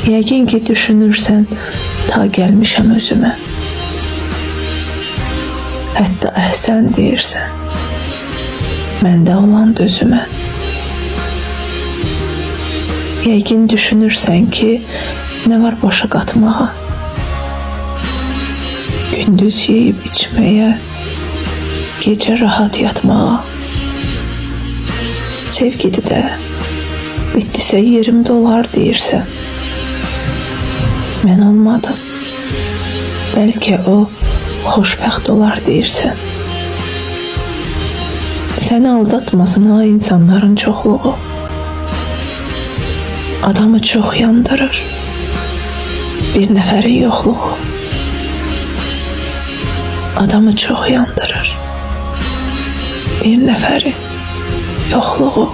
Yəqin ki düşünürsən, ta gəlmişəm özümə. Hətta əhsən deyirsən, məndə olan dözümə. Yəqin düşünürsən ki, nə var başa qatmağa. Gündüz yeyib içməyə, gecə rahat yatmağa. Sevgidi də, bitdisə yerim dolar deyirsən. Mən olmadım, bəlkə o xoşbəxt olar deyirsən. Səni aldatmasın ha insanların çoxluğu. Adamı çox yandırır bir nəfərin yoxluğu. Adamı çox yandırır bir nəfərin yoxluğu.